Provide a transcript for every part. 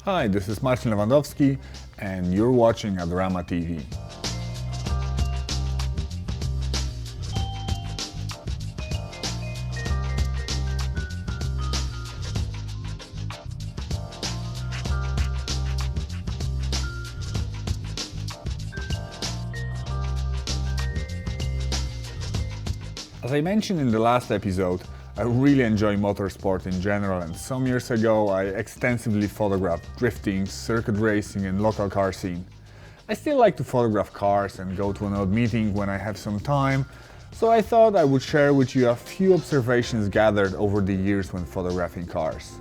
Hi, this is Marcin Lewandowski, and you're watching Adorama TV. As I mentioned in the last episode, I really enjoy motorsport in general, and some years ago I extensively photographed drifting, circuit racing and local car scene. I still like to photograph cars and go to an odd meeting when I have some time, so I thought I would share with you a few observations gathered over the years when photographing cars.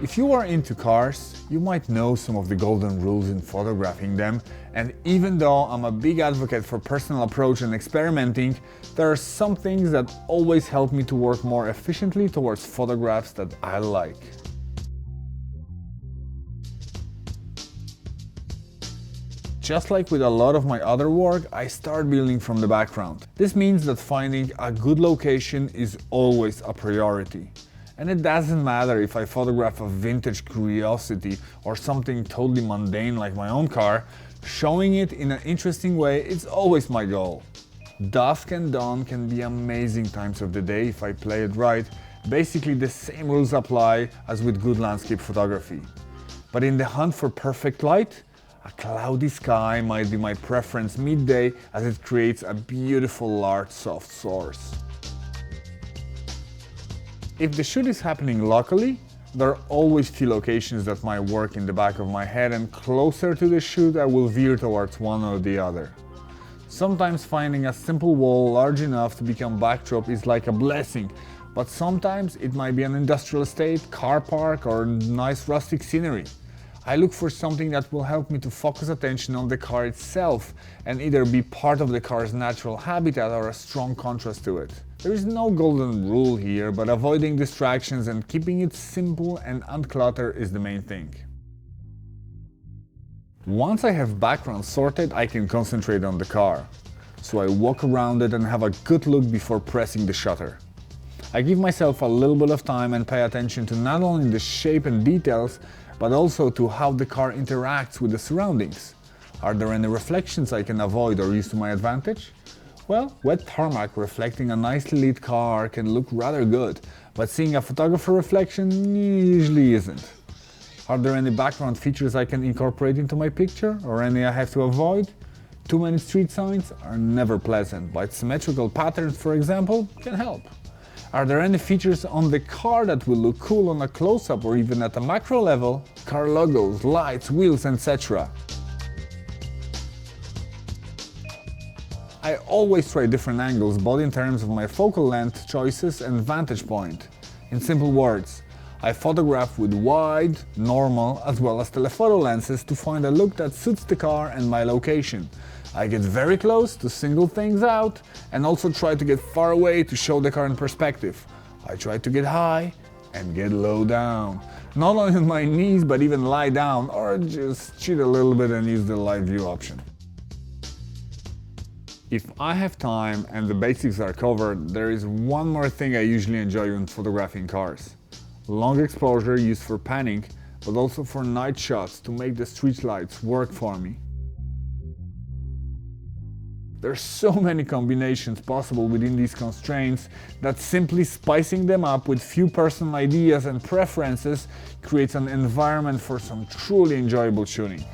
If you are into cars, you might know some of the golden rules in photographing them, and even though I'm a big advocate for personal approach and experimenting, there are some things that always help me to work more efficiently towards photographs that I like. Just like with a lot of my other work, I start building from the background. This means that finding a good location is always a priority. And it doesn't matter if I photograph a vintage curiosity or something totally mundane like my own car, showing it in an interesting way is always my goal. Dusk and dawn can be amazing times of the day if I play it right. Basically the same rules apply as with good landscape photography. But in the hunt for perfect light, a cloudy sky might be my preference midday, as it creates a beautiful large soft source. If the shoot is happening locally, there are always few locations that might work in the back of my head, and closer to the shoot I will veer towards one or the other. Sometimes finding a simple wall large enough to become backdrop is like a blessing, but sometimes it might be an industrial estate, car park or nice rustic scenery. I look for something that will help me to focus attention on the car itself and either be part of the car's natural habitat or a strong contrast to it. There is no golden rule here, but avoiding distractions and keeping it simple and uncluttered is the main thing. Once I have background sorted, I can concentrate on the car. So I walk around it and have a good look before pressing the shutter. I give myself a little bit of time and pay attention to not only the shape and details, but also to how the car interacts with the surroundings. Are there any reflections I can avoid or use to my advantage? Well, wet tarmac reflecting a nicely lit car can look rather good, but seeing a photographer reflection usually isn't. Are there any background features I can incorporate into my picture, or any I have to avoid? Too many street signs are never pleasant, but symmetrical patterns, for example, can help. Are there any features on the car that will look cool on a close-up or even at a macro level? Car logos, lights, wheels, etc. I always try different angles, both in terms of my focal length choices and vantage point. In simple words, I photograph with wide, normal, as well as telephoto lenses to find a look that suits the car and my location. I get very close to single things out and also try to get far away to show the car in perspective. I try to get high and get low down. Not only on my knees, but even lie down or just cheat a little bit and use the live view option. If I have time and the basics are covered, there is one more thing I usually enjoy when photographing cars. Long exposure used for panning, but also for night shots to make the street lights work for me. There's so many combinations possible within these constraints that simply spicing them up with few personal ideas and preferences creates an environment for some truly enjoyable shooting.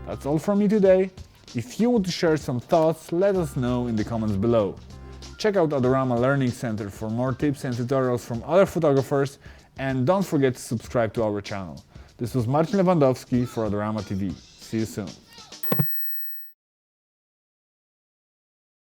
That's all from me today. If you want to share some thoughts, let us know in the comments below. Check out Adorama Learning Center for more tips and tutorials from other photographers, and don't forget to subscribe to our channel. This was Marcin Lewandowski for Adorama TV. See you soon.